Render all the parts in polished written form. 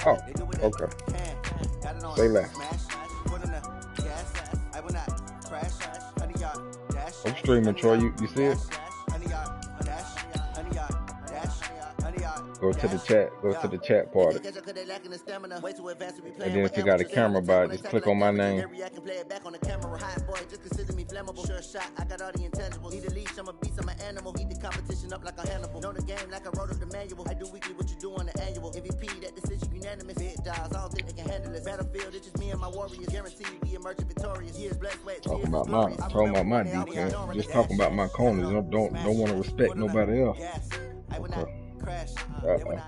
Oh, okay. Say left. I'm streaming, Troy. You see it? Go to the chat. Go to the chat part. And then if you got a camera by it, just click on my name. Talking about my defense. Just talking about my corners. Don't want to respect nobody else. Okay.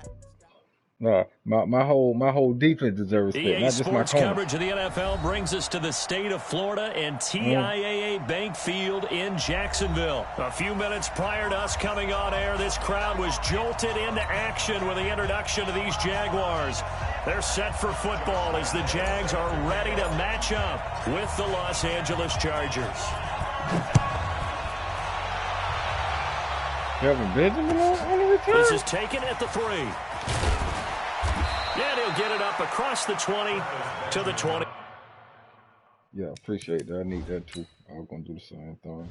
No, my whole defense deserves respect, not just my corner. Coverage of the NFL brings us to the state of Florida and TIAA Bank Field in Jacksonville. A few minutes prior to us coming on air, this crowd was jolted into action with the introduction of these Jaguars. They're set for football as the Jags are ready to match up with the Los Angeles Chargers. Kevin Benjamin on the return? This is taken at the 3. And he'll get it up across the 20 to the 20. Yeah, appreciate that. I need that too. I was going to do the same thing.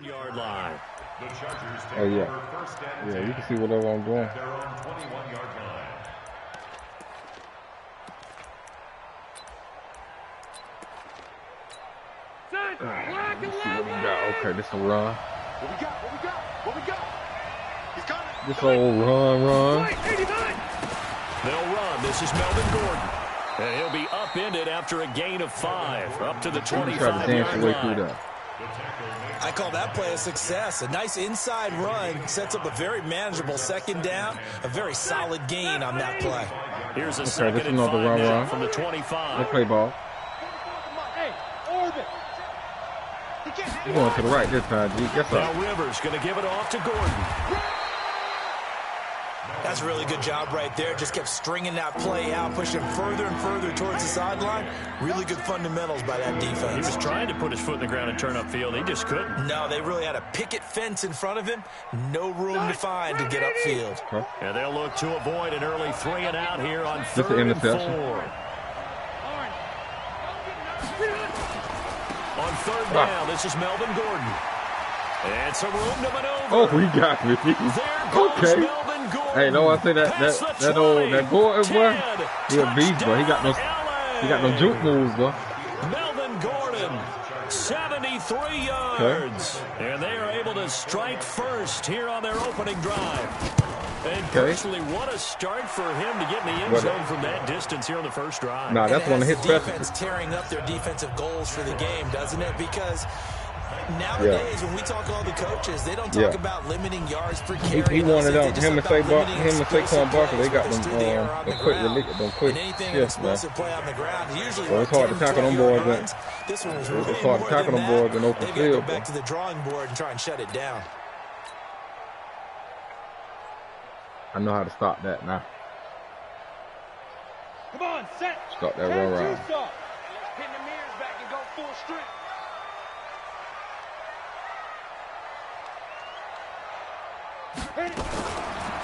Yard line. Oh yeah, yeah. You can see whatever I'm doing. Let's see what we got. Okay, this a run. What we got? He's coming. This old run. They'll run. This is Melvin Gordon. And he'll be upended after a gain of 5. Up to the 25-yard line. I call that play a success. A nice inside run sets up a very manageable second down. A very solid gain on that play. Here's a second and 5 now from the 25. Let's play ball. He's going to the right this time, G. Guess what? Now Rivers going to give it off to Gordon. That's a really good job right there. Just kept stringing that play out, pushing further and further towards the sideline. Really good fundamentals by that defense. He was trying to put his foot in the ground and turn upfield. He just couldn't. No, they really had a picket fence in front of him. No room to find to get upfield. Okay. And they'll look to avoid an early 3 and out here on 3rd and 4. On 3rd down, this is Melvin Gordon. And some room to maneuver. Oh, he got me. Okay. Hey, no, I say that Gordon boy, he a beast, boy. He got no juke moves, boy. Melvin Gordon, 73 yards, and they are able to strike first here on their opening drive. And personally, what a start for him to get in the end zone from that distance here on the first drive. Nah, that's one of his defense tearing up their defensive goals for the game, doesn't it? Because nowadays, when we talk to all the coaches, they don't talk about limiting yards per carry. He wanted them. Him and Saquon Barkley, they got them quick shifts, man. So it's hard to tackle them boys. It's hard to tackle them boys in open field. Back to the drawing board and try and shut it down. I know how to stop that now. Come on, set. Stop that run around. Pin the mirrors back and go full strength.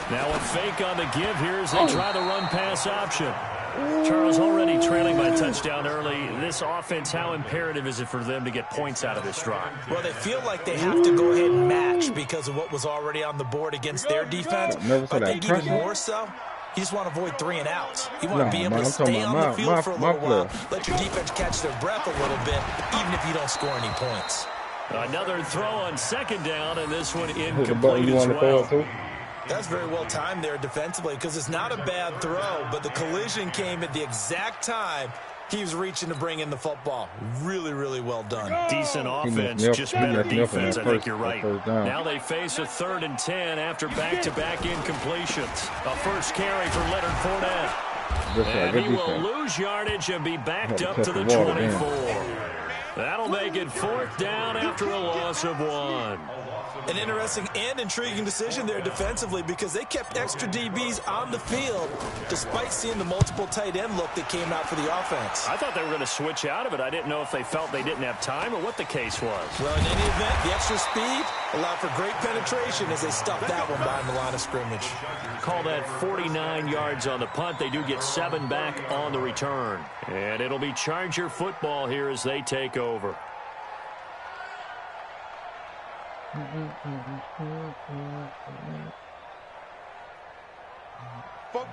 Now a fake on the give here as they try the run-pass option. Charles already trailing by a touchdown early. This offense, how imperative is it for them to get points out of this drive? Well, they feel like they have to go ahead and match because of what was already on the board against their defense. I think even more so, you just want to avoid 3 and outs. You want to be able to stay on the field for a little while, let your defense catch their breath a little bit, even if you don't score any points. Another throw on 2nd down, and this one incomplete as well. That's very well timed there defensively because it's not a bad throw, but the collision came at the exact time he was reaching to bring in the football. Really, really well done. Decent offense, just better defense. I think you're right. Now they face a 3rd and 10 after back-to-back incompletions. A first carry for Leonard Fournette. And he will lose yardage and be backed up to the 24. That'll make it 4th down after a loss of 1. An interesting and intriguing decision there defensively because they kept extra DBs on the field despite seeing the multiple tight end look that came out for the offense. I thought they were going to switch out of it. I didn't know if they felt they didn't have time or what the case was. Well, in any event, the extra speed allowed for great penetration as they stuffed that one behind the line of scrimmage. Call that 49 yards on the punt. They do get 7 back on the return. And it'll be Charger football here as they take over.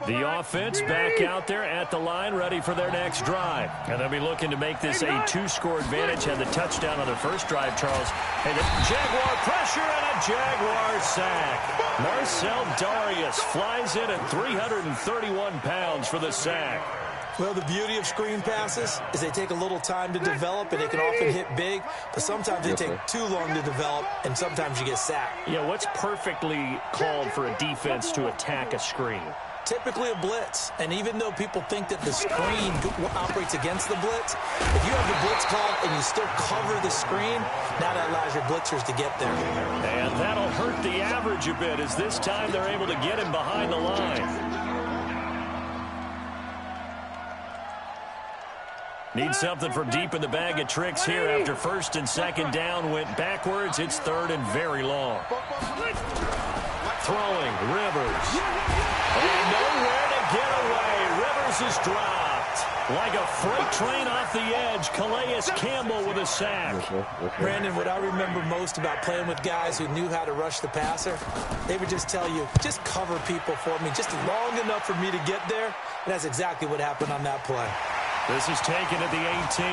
The offense back out there at the line, ready for their next drive. And they'll be looking to make this a 2-score advantage. Had the touchdown on their first drive, Charles. And the Jaguar pressure and a Jaguar sack. Marcel Darius flies in at 331 pounds for the sack. Well, the beauty of screen passes is they take a little time to develop, and they can often hit big, but sometimes they take too long to develop, and sometimes you get sacked. Yeah, what's perfectly called for a defense to attack a screen? Typically a blitz, and even though people think that the screen operates against the blitz, if you have the blitz called and you still cover the screen, now that allows your blitzers to get there. And that'll hurt the average a bit as this time they're able to get him behind the line. Need something from deep in the bag of tricks here after first and second down went backwards. It's third and very long. Throwing, Rivers. And nowhere to get away. Rivers is dropped. Like a freight train off the edge, Calais Campbell with a sack. Brandon, what I remember most about playing with guys who knew how to rush the passer, they would just tell you, just cover people for me, just long enough for me to get there. And that's exactly what happened on that play. This is taken at the 18.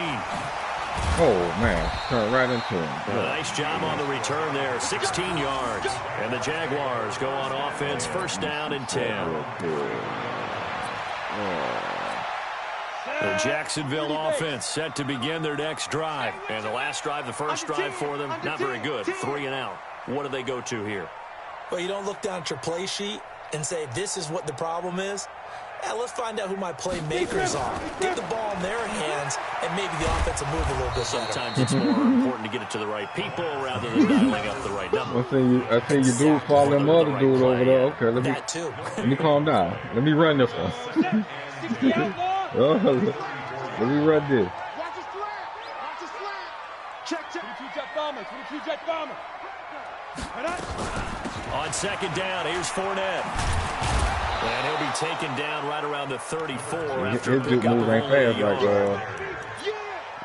Oh, man. Turn right into him. Nice job on the return there. 16 yards. And the Jaguars go on offense. First down and 10. The Jacksonville offense set to begin their next drive. And the last drive, the first drive for them, not very good. 3 and out. What do they go to here? Well, you don't look down at your play sheet and say, this is what the problem is. Yeah, let's find out who my playmakers are. Get the ball in their hands, and maybe the offense will move a little bit better. Sometimes it's more important to get it to the right people rather than dialing up the right number. I think you do follow them other dude over there. Okay, let me calm down. Let me run this one. Let me run this. Watch his flat. Watch his flat. Check. 22 jet bomber. 22 jet bomber. On second down, here's Fournette. And he'll be taken down right around the 34 after a pickup of only a yard.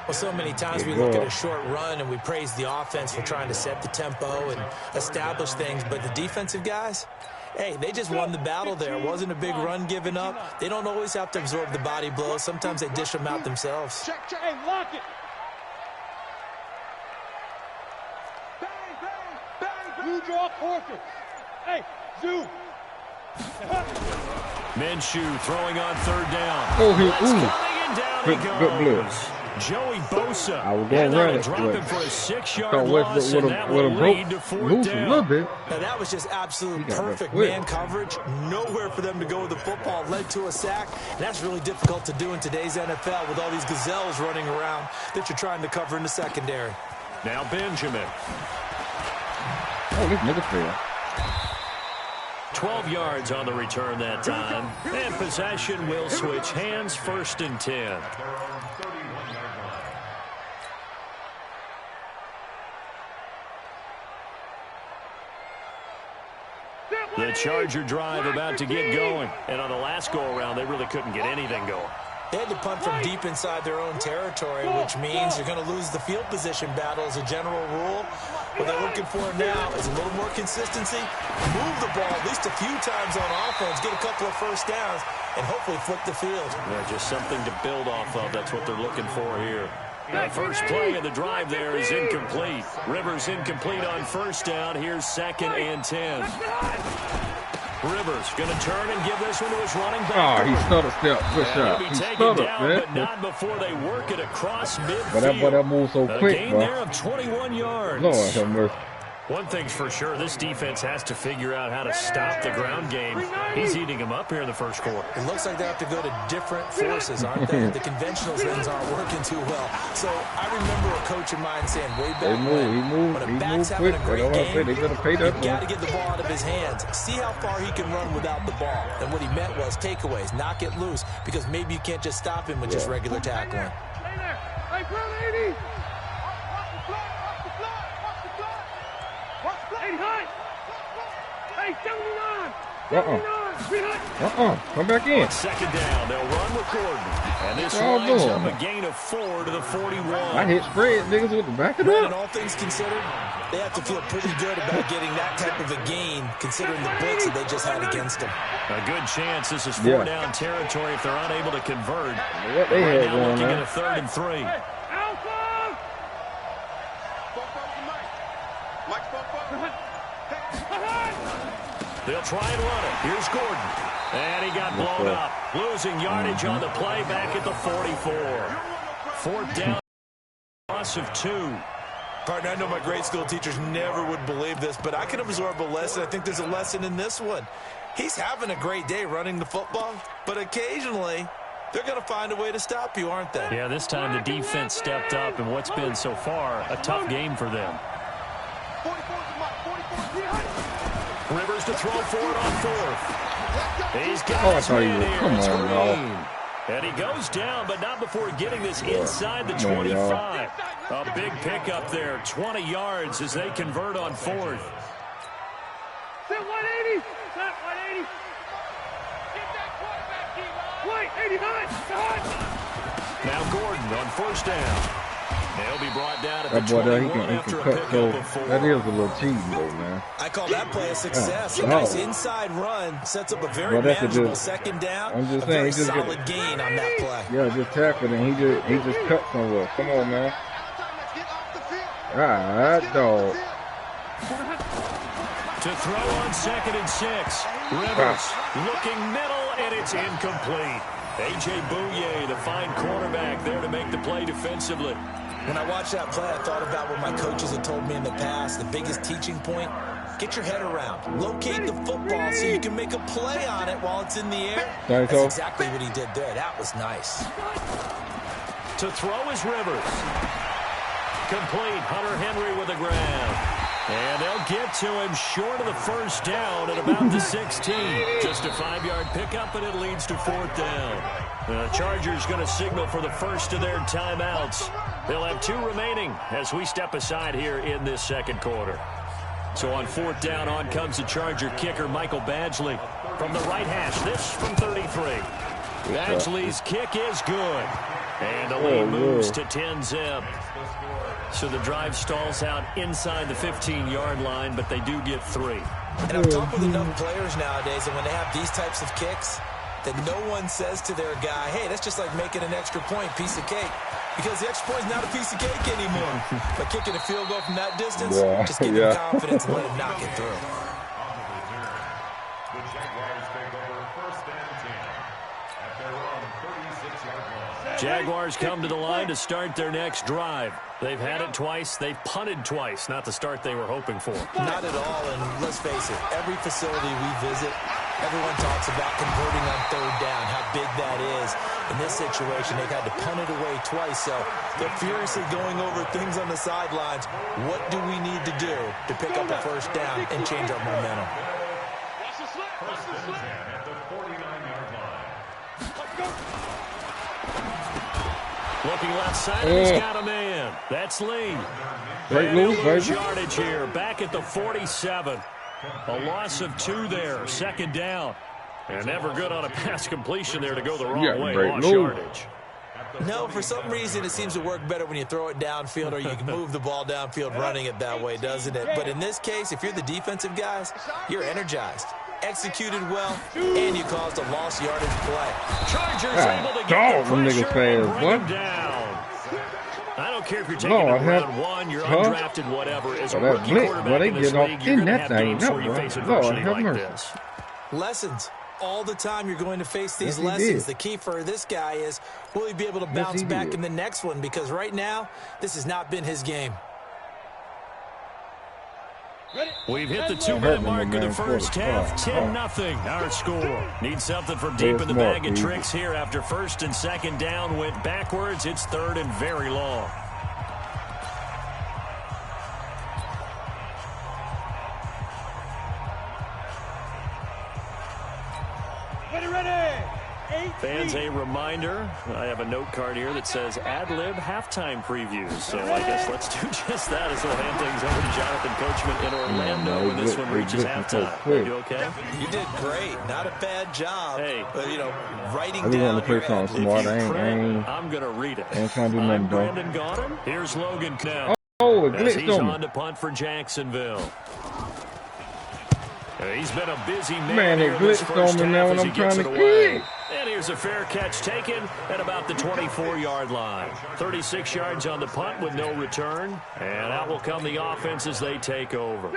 Well, so many times we look at a short run and we praise the offense for trying to set the tempo and establish things, but the defensive guys, hey, they just won the battle there. It wasn't a big run given up. They don't always have to absorb the body blows. Sometimes they dish them out themselves. Check. Hey, lock it. Bang. Blue draw quarter. Hey, Zoo. Minshew throwing on third down. Oh, Coming and down he goes. Joey Bosa. I was going to run it. Drop him for a 6-yard loss, and that will lead to fourth down. A little bit. Now, that was just absolute perfect man coverage. Nowhere for them to go with the football. Led to a sack. And that's really difficult to do in today's NFL with all these gazelles running around that you're trying to cover in the secondary. Now Benjamin. Oh, this nigga fair. 12 yards on the return that time. And possession will switch hands, first and 10. The Charger drive about to get going. And on the last go-around, they really couldn't get anything going. They had to punt from deep inside their own territory, which means you're going to lose the field position battle as a general rule. What they're looking for now is a little more consistency, move the ball at least a few times on offense, get a couple of first downs, and hopefully flip the field. Yeah, just something to build off of. That's what they're looking for here. The first play of the drive there is incomplete. Rivers incomplete on first down. Here's second and 10. Rivers going to turn and give this one to his running back. Oh, he stuttered step. Good shot. He stuttered, man. But not before they work it across midfield. But that move so quick, gain bro. there of 21 yards. Lord have mercy. One thing's for sure, this defense has to figure out how to stop the ground game. He's eating them up here in the first quarter. It looks like they have to go to different forces, aren't they? The conventional things aren't working too well. So I remember a coach of mine saying way back when a back's having a great game, you got to get the ball out of his hands. See how far he can run without the ball. And what he meant was takeaways, not get loose, because maybe you can't just stop him with just regular tackling. Come back in. Second down, they'll run with Gordon. And this lines up a gain of 4 to the 41. I hit spread niggas with the back of that. And all things considered, they have to feel pretty good about getting that type of a gain, considering the blitz that they just had against them. A good chance this is 4-down territory if they're unable to convert. What they had now going looking on. at a 3rd and 3. They'll try and run it. Here's Gordon. And he got blown up. Losing yardage on the play back at the 44. 4th down, loss of 2. Partner, I know my grade school teachers never would believe this, but I can absorb a lesson. I think there's a lesson in this one. He's having a great day running the football, but occasionally they're going to find a way to stop you, aren't they? Yeah, this time the defense stepped up in what's been so far a tough game for them. Rivers to throw for it on 4th. He's got his man here. Come on, y'all. And he goes down, but not before getting this inside the 25. A big pickup there, 20 yards as they convert on 4th. Set 180. Set 180. Get that quarterback, D-line. Now Gordon on 1st down. They'll be brought down at the that boy there, he 21 can after a cut pickup so of 4. that is a little cheating though, man. I call that play a success. A nice inside run sets up a very manageable 2nd down. I'm just a saying, very solid gain on that play. Yeah, just tackled and he just cut somewhere. Come on, man. Alright, dog. To throw on 2nd and 6. Rivers looking middle, and it's incomplete. A.J. Bouye, the fine cornerback there to make the play defensively. When I watched that play, I thought about what my coaches had told me in the past. The biggest teaching point, get your head around. Locate the football so you can make a play on it while it's in the air. That's exactly what he did there. That was nice. To throw is Rivers. Complete. Hunter Henry with the grab. And they'll get to him short of the 1st down at about the 16. Just a 5-yard pickup, and it leads to 4th down. The Chargers going to signal for the first of their timeouts. They'll have 2 remaining as we step aside here in this 2nd quarter. So on 4th down, on comes the Charger kicker, Michael Badgley. From the right hash, this from 33. Badgley's kick is good. And the lead moves to 10-zip. So the drive stalls out inside the 15-yard line, but they do get 3. And I've talked with enough players nowadays, and when they have these types of kicks, that no one says to their guy, hey, that's just like making an extra point, piece of cake. Because the extra point is not a piece of cake anymore. But kicking a field goal from that distance, just give him confidence and let him knock it through. Jaguars come to the line to start their next drive. They've had it twice. They've punted twice. Not the start they were hoping for. Not at all, and let's face it, every facility we visit, everyone talks about converting on 3rd down, how big that is. In this situation, they've had to punt it away twice, so they're furiously going over things on the sidelines. What do we need to do to pick up a 1st down and change our momentum? First and 10 at the 49-yard line. Let's go. Looking left side, and he's got a man. That's Lee. Great move, baby. Yardage here, back at the 47. A loss of 2 there, 2nd down. And never good on a pass completion there to go the wrong way. Lost yardage. No, for some reason it seems to work better when you throw it downfield or you can move the ball downfield running it that way, doesn't it? But in this case, if you're the defensive guys, you're energized. Executed well, and you caused a lost yardage play. Chargers able to get the pressure and bring him down. I don't care if you're taking it round 1, you're undrafted, whatever. As a rookie quarterback in this league, you're going to have games where you face adversity like this. Lessons. All the time you're going to face these lessons. The key for this guy is, will he be able to bounce back in the next one? Because right now, this has not been his game. We've hit the 2-minute mark of the first half, 10-0 our score. Need something from deep in the bag of tricks here after first and second down went backwards. It's third and very long. Fans, a reminder, I have a note card here that says ad-lib halftime previews. So I guess let's do just that as we'll hand things over to Jonathan Coachman in Orlando when this one reaches halftime. You okay? You did great. Not a bad job. Hey. But, you know, writing I down want to play something smart. I'm going to read it. I ain't trying to do nothing, bro. Brandon got him. Here's Logan now. Oh, it as he's glitched on on me. to punt for Jacksonville. He's been a busy Man, it glitched on me now when I'm trying to kick. And here's a fair catch taken at about the 24-yard line. 36 yards on the punt with no return. And out will come the offense as they take over.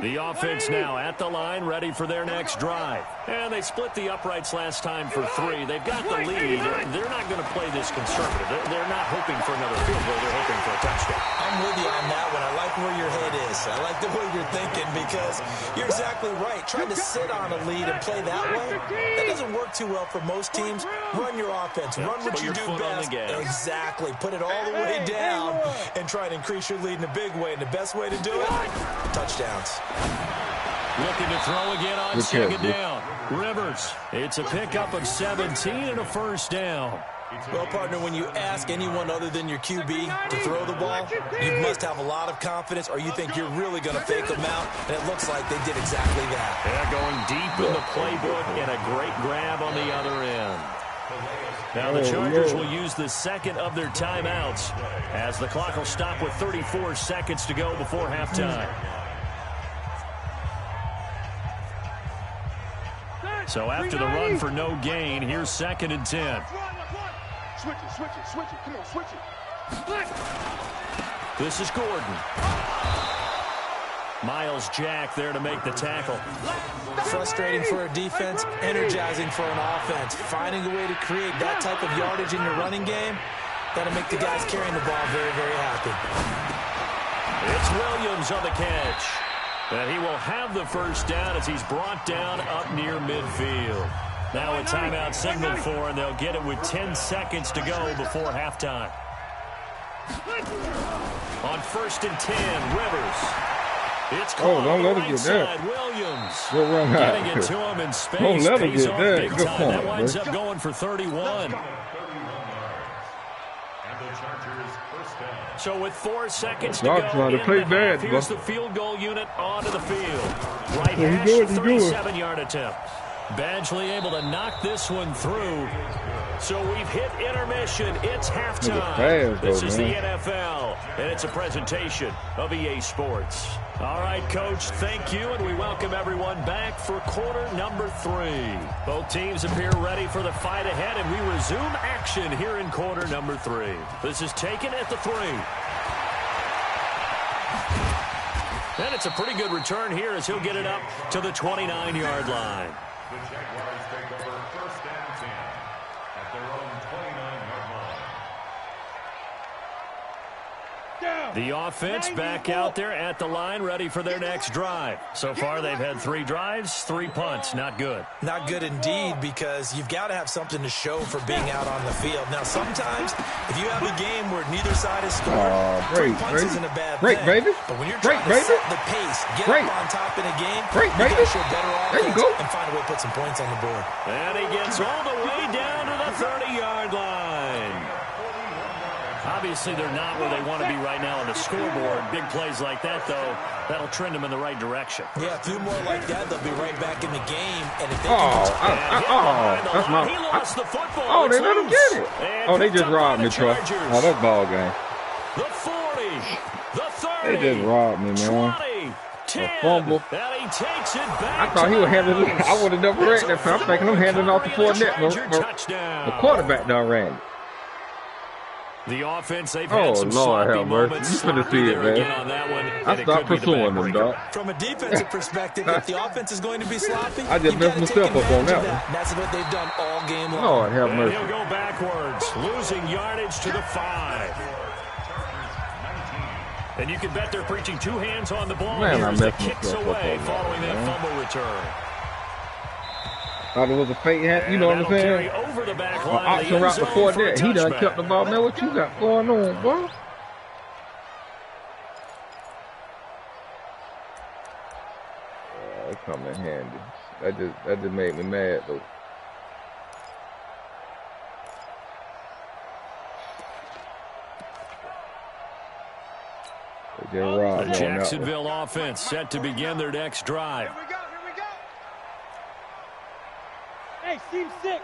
The offense now at the line, ready for their next drive. And they split the uprights last time for 3. They've got the lead. They're not going to play this conservative. They're not hoping for another field goal. They're hoping for a touchdown. I'm with you on that one. I like where your head is. I like the way you're thinking because you're exactly right. Trying to sit on a lead and play that way, that doesn't work too well for most teams. Run your offense. Run what you do best. Exactly. Put it all the way down and try and increase your lead in a big way. And the best way to do it, touchdowns. Looking to throw again on second down. Rivers. It's a pickup of 17 and a first down. Well, partner, when you ask anyone other than your QB to throw the ball, you must have a lot of confidence or you think you're really going to fake them out, and it looks like they did exactly that. They're going deep in the playbook and a great grab on the other end. Now the Chargers will use the second of their timeouts as the clock will stop with 34 seconds to go before halftime. So after the run for no gain, here's 2nd and 10. Switch it. Come on, switch it. This is Gordon. Miles Jack there to make the tackle. Frustrating for a defense, energizing for an offense. Finding a way to create that type of yardage in your running game, that'll make the guys carrying the ball very, very happy. It's Williams on the catch. And he will have the first down as he's brought down up near midfield. Now a timeout signal for, and they'll get it with 10 seconds to go before halftime. On 1st and 10, Rivers. It's called don't let right him get side. that. Williams Good run getting out. it to him in space. Don't let him Pays get off that. big Good time. point, That winds bro. up going for 31. So with 4 seconds to Doc go trying to in play the bad, half, here's bro. the field goal unit onto the field. Right Yeah, hash, he good, he good. 37-yard attempt. Badgley able to knock this one through. So we've hit intermission. It's halftime. Fast, This though, is man. the NFL, and it's a presentation of EA Sports. All right, Coach, thank you, and we welcome everyone back for quarter number 3. Both teams appear ready for the fight ahead, and we resume action here in quarter number 3. This is taken at the 3. And it's a pretty good return here as he'll get it up to the 29-yard line. The Jaguars take over 1st and 10 at their own 29-yard line. The offense back out there at the line, ready for their next drive. So far, they've had 3 drives, 3 punts. Not good. Not good indeed, because you've got to have something to show for being out on the field. Now, sometimes, if you have a game where neither side has scored, 3 punts isn't a bad thing. Baby. But when you're trying to set the pace, get up on top in a game, you got to show better offense and find a way to put some points on the board. And he gets all the way down to the 30-yard line. Obviously, they're not where they want to be right now on the scoreboard. Big plays like that, though, that'll trend them in the right direction. Yeah, a few more like that, they'll be right back in the game. And if they that's my. He lost the football. They let him get it. And They just robbed me, Troy. Oh, that's ball game. The 40, the 30. They just robbed me, man. 20, 10, A fumble. and he takes it back. I thought he would handle it. I would have never ran that. I'm thinking I'm handing off the Fournette. The quarterback done ran. The offense, they've had some Lord sloppy have mercy. moments. You finna see it, man. On that one, I stopped pursuing them, dog. From a defensive perspective, if the offense is going to be sloppy, I just messed myself up on that one. That's what they've done all game long. Lord have And mercy. he'll go backwards, losing yardage to the 5. And you can bet they're preaching two hands on the ball Man, here I as the messed kicks myself up away on following that, that man. fumble return. Thought it was a fake hand, you know what I'm saying? Over the back An line, option route before that. He done kept the ball. Man, what you got going on, bro? It come in handy. That just made me mad though. The Jacksonville offense set to begin their next drive. Here we go. Hey, seam 6.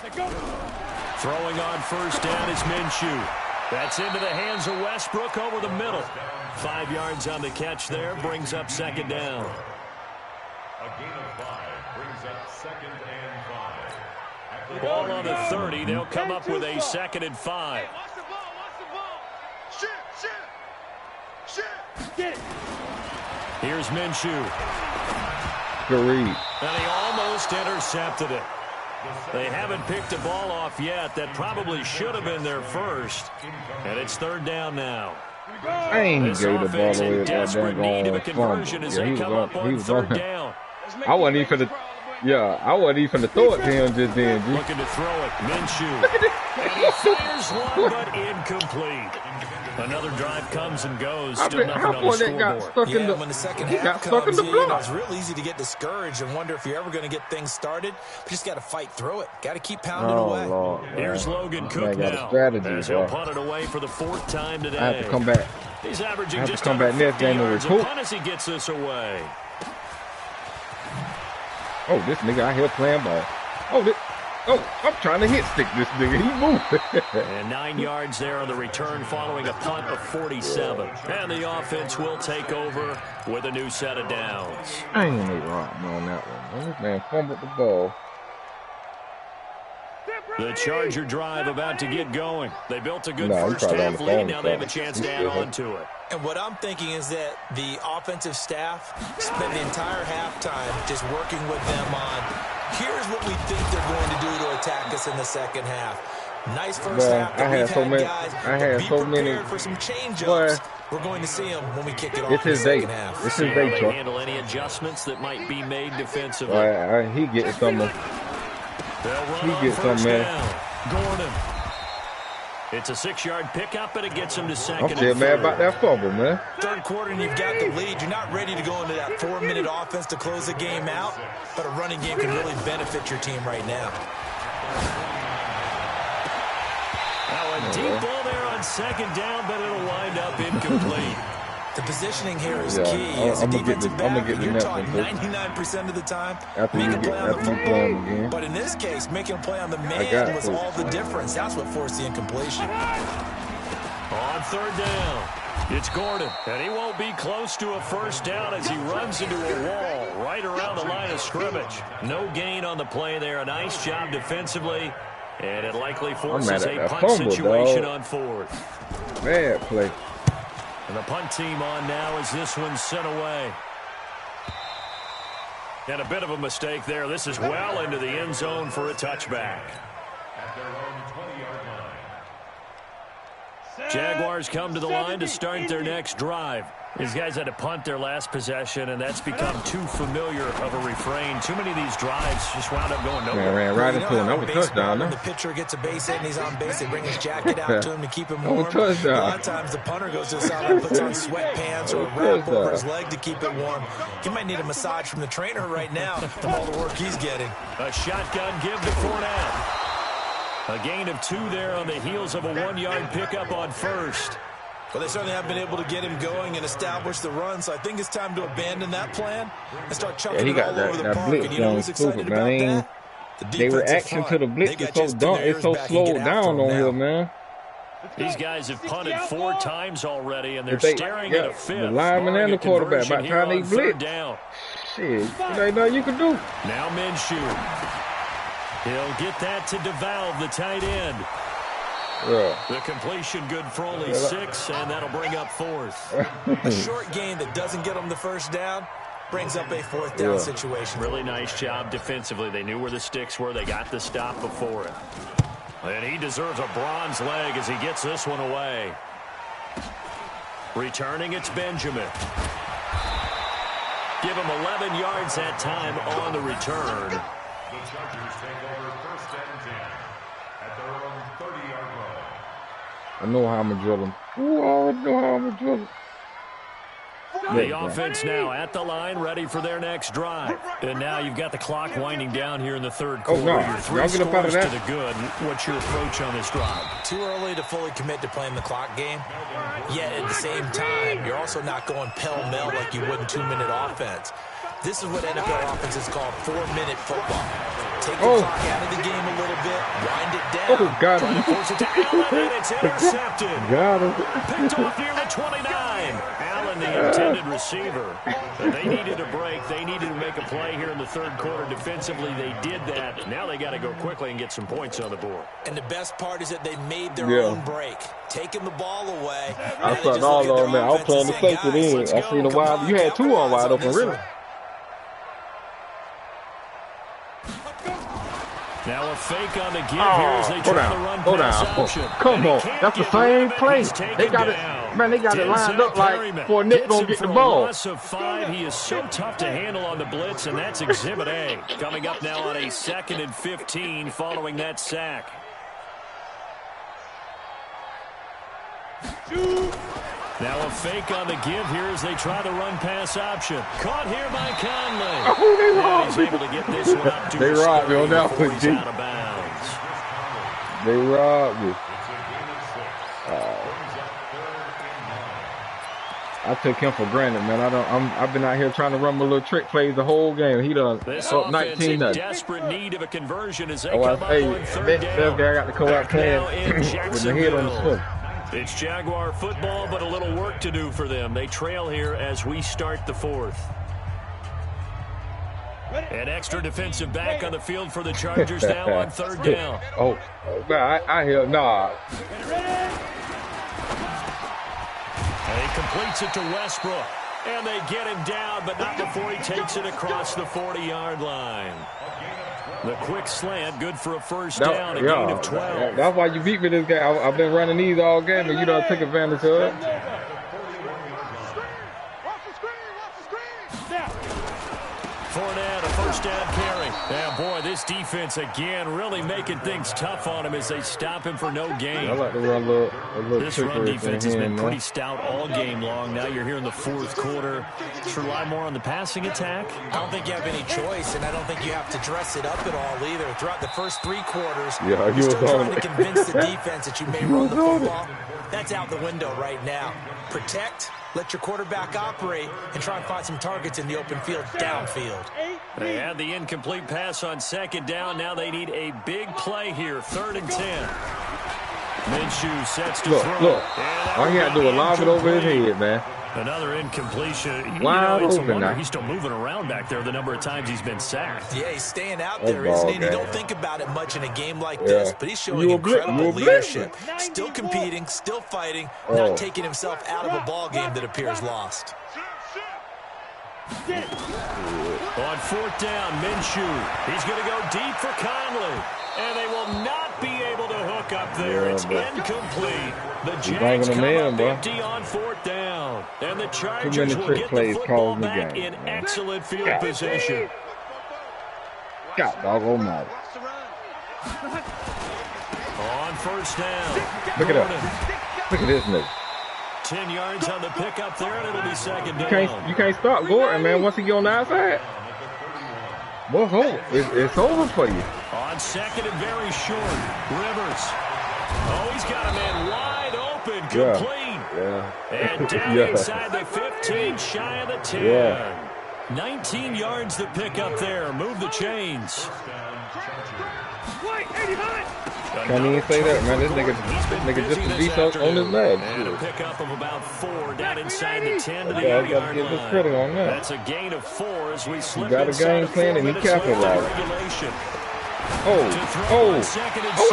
Let's go. Throwing on first down is Minshew. That's into the hands of Westbrook over the middle. 5 yards on the catch there, brings up second down. A gain of 5 brings up 2nd and 5. Ball on the 30, they'll come up with a 2nd and 5. Watch the ball. Shoot. Get it. Here's Minshew. Good read. And he almost intercepted it. They haven't picked the ball off yet. That probably should have been their first. And it's 3rd down now. Dang, he gave the ball away with that dang on fumble. Yeah, he was on down. I wasn't even finna throw it to him just then, G. Looking to throw it, Minshew. And he fires one, but incomplete. Another drive comes and goes. Still nothing on the scoreboard. When the second half comes, it's real easy to get discouraged and wonder if you're ever going to get things started. But you just got to fight through it. Got to keep pounding away. Lord, here's Logan Cook now. As he'll punt it away for the 4th time today. I have to come back. He's averaging I have to just come back next game and recoup. punt as he gets this away. Oh, this nigga out here playing ball. I'm trying to hit stick this nigga. He moved. And 9 yards there on the return following a punt of 47. And the offense will take over with a new set of downs. I ain't gonna rock me on that one. Man. This man fumbled the ball. The Charger drive about to get going. They built a good first half lead. Now they have a chance to add on to it. And what I'm thinking is that the offensive staff spent the entire halftime just working with them on, here's what we think they're going to do to attack us in the second half. Nice first half that we've had, guys. I had so many for some change-ups. We're going to see them when we kick it off. It's his day. It's his day, Chuck. Handle any adjustments that might be made defensively. He getting something. He gets something, man. Gordon. It's a 6-yard pickup, and it gets him to second. I'm still mad about that fumble, man. Third quarter, and you've got the lead. You're not ready to go into that 4-minute offense to close the game out, but a running game can really benefit your team right now. Now a deep ball there on second down, but it'll wind up incomplete. The positioning here is key. As a defensive back, you're taught 99% of the time, make a play on the football. But in this case, making a play on the man was all the difference. That's what forced the incompletion. On third down, it's Gordon, and he won't be close to a first down as he runs into a wall right around the line of scrimmage. No gain on the play there. A nice job defensively, and it likely forces a punt situation on 4th. Bad play. And the punt team on now as this one's sent away. And a bit of a mistake there. This is well into the end zone for a touchback. At their own 20-yard line. Jaguars come to the line to start their next drive. These guys had to punt their last possession, and that's become too familiar of a refrain. Too many of these drives just wound up going nowhere. Man, ran right into another touchdown. When the pitcher gets a base hit and he's on base, they bring his jacket out to him to keep him warm. A lot of times the punter goes to the sideline, puts on sweatpants or a wrap over his leg to keep it warm. He might need a massage from the trainer right now from all the work he's getting. A shotgun give to Fournette. A gain of 2 there on the heels of a 1-yard pickup on first. Well, they certainly have been able to get him going and establish the run, so I think it's time to abandon that plan and start chucking it all over the park. And you know who's excited about that? They reaction to the blitz is so slowed down on here, man. These guys have punted 4 times already, and they're staring at a 5th. The lineman and the quarterback by the time they blitz. Shit, there ain't nothing you can do. Now Minshew. He'll get that to DeValve, the tight end. Yeah. The completion good for only 6, and that'll bring up 4th. A short gain that doesn't get them the first down brings up a 4th down situation. Really nice job defensively. They knew where the sticks were. They got the stop before it. And he deserves a bronze leg as he gets this one away. Returning, it's Benjamin. Give him 11 yards that time on the return. The Chargers take over 1st and 10 at their own 30-yard line. I know how I'm going to drill him. Ooh, I know how I'm going to drill him. The offense now at the line, ready for their next drive. And now you've got the clock winding down here in the third quarter. Oh, no. You're 3 scores to the good. What's your approach on this drive? Too early to fully commit to playing the clock game. Yet at the same time, you're also not going pell-mell like you would in 2-minute offense. This is what NFL offenses call 4-minute football. Take the clock out of the game a little bit, wind it down. Oh, got him. Trying to force it to Allen, and it's intercepted. Got him. Picked off near the 29. Allen, the intended receiver. But they needed a break. They needed to make a play here in the third quarter. Defensively, they did that. Now they got to go quickly and get some points on the board. And the best part is that they made their own break, taking the ball away. I saw it all on there. I was playing the safety then. I seen the wide. You had 2 on wide open, really. Now a fake on the give here as they try to run pass option. Come on. That's the same play. They got it. Man, they got it lined up like for Nick gonna get the ball. Loss of 5. He is so tough to handle on the blitz, and that's Exhibit A. Coming up now on a 2nd and 15 following that sack. Now a fake on the give here as they try the run pass option. Caught here by Conley. Oh, they robbed he's able to get this one up to They robbed me on that one, G. out of bounds. They robbed me. I took him for granted, man. I've been out here trying to run my little trick plays the whole game. He done this up offense 19 in nothing. desperate need of a conversion as they come up Hey, on third down. guy got to come out playing with the head on the foot. It's Jaguar football, but a little work to do for them. They trail here as we start the 4th. An extra defensive back on the field for the Chargers now on third down. Man, I hear, nah. And he completes it to Westbrook. And they get him down, but not before he takes it across the 40-yard line. The quick slant, good for a first down, a gain of 12. That's why you beat me this game. I've been running these all game, and you don't take advantage of it. Fournette, a first down carry. Yeah, boy, this defense again really making things tough on him as they stop him for no gain. I like to run a little This run defense has been pretty stout all game long. Now you're here in the 4th quarter. Just rely more on the passing attack. I don't think you have any choice, and I don't think you have to dress it up at all either. Throughout the first 3 quarters, you're still trying to convince the defense that you may run the football. That's out the window right now. Protect, let your quarterback operate, and try and find some targets in the open field downfield. They had the incomplete pass on 2nd down. Now they need a big play here, 3rd and 10. Minshew sets to throw. Look. All he had to do was lob it over his head, man. Another incompletion. Wide It's a open wonder now. he's still moving around back there the number of times he's been sacked. Yeah, he's staying out there, isn't he? And you don't think about it much in a game like this, but he's showing You incredible a leadership. Still competing, still fighting, not taking himself out of a ball game that appears lost. On 4th down, Minshew. He's going to go deep for Conley. And they will not be able to hook up there. It's incomplete. The Jags come up empty on 4th down. And the Chargers will get the football back in excellent field position. God, dog, almighty. On 1st down. Look at that. Look at this nigga. 10 yards on the pickup there, and it'll be 2nd down. You can't stop Gordon, man. Once he get on the outside, what's over? It's over for you. On 2nd and very short, Rivers. Oh, he's got a man wide open, complete. And down inside the 15, shy of the 10. 19 yards to pick up there. Move the chains. Can't even say that, man. This nigga just a beast on his leg. And a pickup of about 4 down inside the 10 to the 8-yard line. Credit on that. That's a gain of 4 as we slip got a game plan and he capitalized. I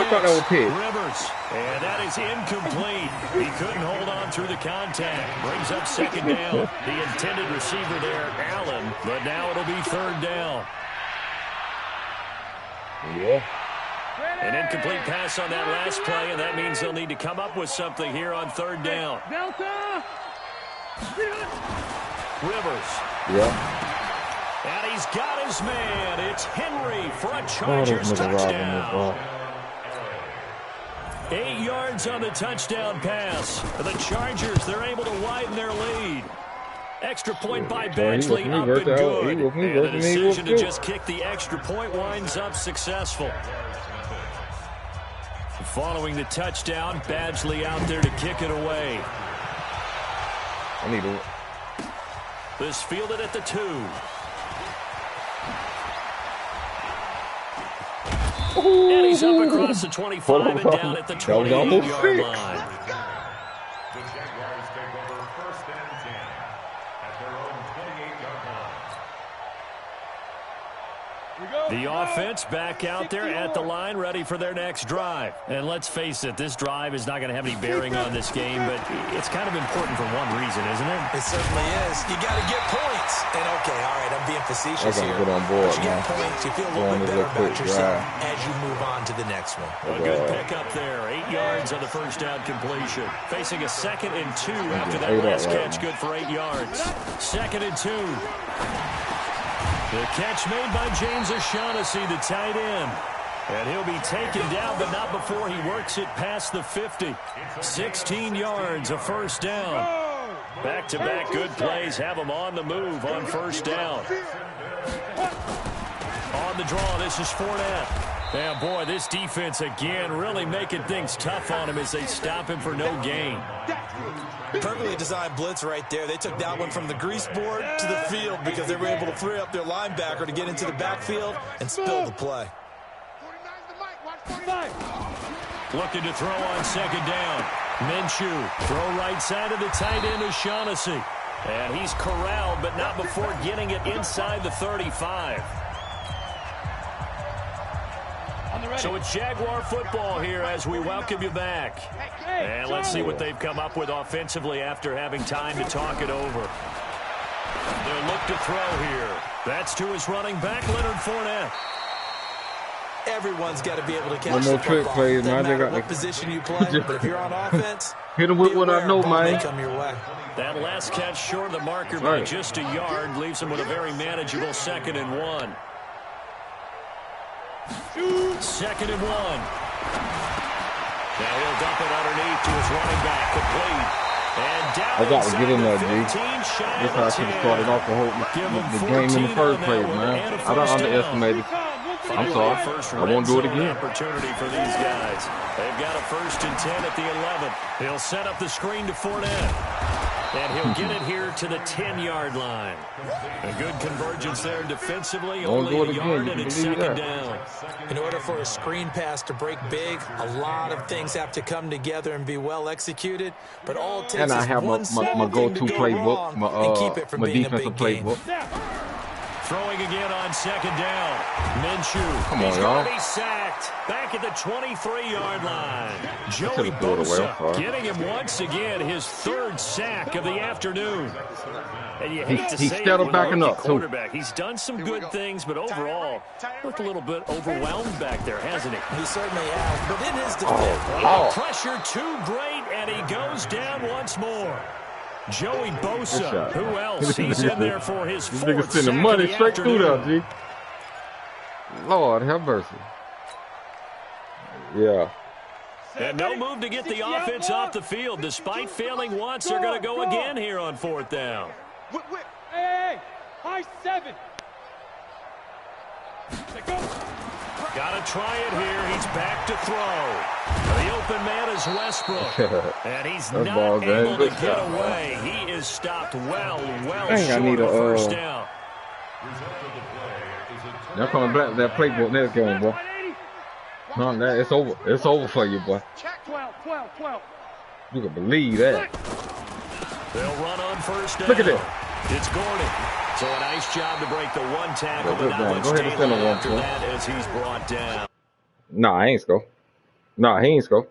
thought that was pick. Rivers, and that is incomplete. He couldn't hold on through the contact. Brings up 2nd down. The intended receiver there, Allen, but now it'll be 3rd down. Yeah. An incomplete pass on that last play, and that means they'll need to come up with something here on 3rd down. Rivers. Yeah. And he's got his man. It's Henry for a Chargers touchdown. 8 yards on the touchdown pass. For the Chargers, they're able to widen their lead. Extra point by Badgley, up and good. And the decision to just kick the extra point winds up successful. Following the touchdown, Badgley out there to kick it away. I need it. This fielded at the 2. And he's up across the 25 and down at the 28-yard line. The Jaguars take over 1st and 10 at their own 28-yard line. The offense back out there at the line, ready for their next drive. And let's face it, this drive is not going to have any bearing on this game, but it's kind of important for one reason, isn't it? It certainly is. You got to get points. And okay, all right, I'm being facetious here. Get on board, but you get points, you feel a little bit better about yourself as you move on to the next one. A good pickup there. 8 yards on the first down completion. Facing a 2nd and 2 after that last catch. Good for 8 yards. 2nd and 2. The catch made by James O'Shaughnessy, the tight end. And he'll be taken down, but not before he works it past the 50. 16 yards, a first down. Back-to-back good plays have him on the move on first down. On the draw, this is Fournette. And boy, this defense again really making things tough on him as they stop him for no gain. Perfectly designed blitz right there. They took that one from the grease board to the field because they were able to free up their linebacker to get into the backfield and spill the play. Looking to throw on 2nd down. Minshew, throw right side of the tight end O'Shaughnessy. And he's corralled, but not before getting it inside the 35. So it's Jaguar football here as we welcome you back. And let's see what they've come up with offensively after having time to talk it over. They'll look to throw here. That's to his running back, Leonard Fournette. Everyone's got to be able to catch the trick football. plays, Doesn't man. matter what position you play, but if you're on offense, hit him with what I know, man. come your way. That last catch short of the marker by just a yard leaves him with a very manageable 2nd and 1. 2nd and 1. Now he'll dump it underneath to his running back, complete. And down I got to get in there, G. 15, That's how I should have started off the game in the first place, man. I don't underestimate it. I'm sorry. I won't do it again. Opportunity for these guys. They've got a 1st and 10 at the 11. He'll set up the screen to Fournette. And he'll get it here to the 10-yard line. A good convergence there defensively. Only a yard and it's 2nd down. In order for a screen pass to break big, a lot of things have to come together and be well executed. But all it takes and I have is my go-to playbook, my defensive playbook. Throwing again on 2nd down. Minshew. Come on, He's y'all. going to be sacked. Back at the 23-yard line. Joey Bosa getting him once again his 3rd sack of the afternoon. And you hate to say it with a rookie quarterback. He's done some good things, but overall, looked a little bit overwhelmed back there, hasn't he? He certainly has, but in his defense. Pressure too great, and he goes down once more. Joey Bosa, who else? He's in there for his 4th sack sending money of the straight through afternoon. there, G. Lord have mercy. Yeah. And no move to get the offense off the field. Despite failing once, they're going to go again here on 4th down. Hey, high 7. Got to try it here. He's back to throw. The open man is Westbrook. And he's not able to get away. He is stopped well short of 1st down. They're coming back to that playbook next game, boy. No, it's over. It's over for you, boy. 12. You can believe that. They'll run on 1st down. Look at that. It's Gordon. So a nice job to break the 1 tackle, but not much daylight after that as he's brought down. Nah, he ain't score.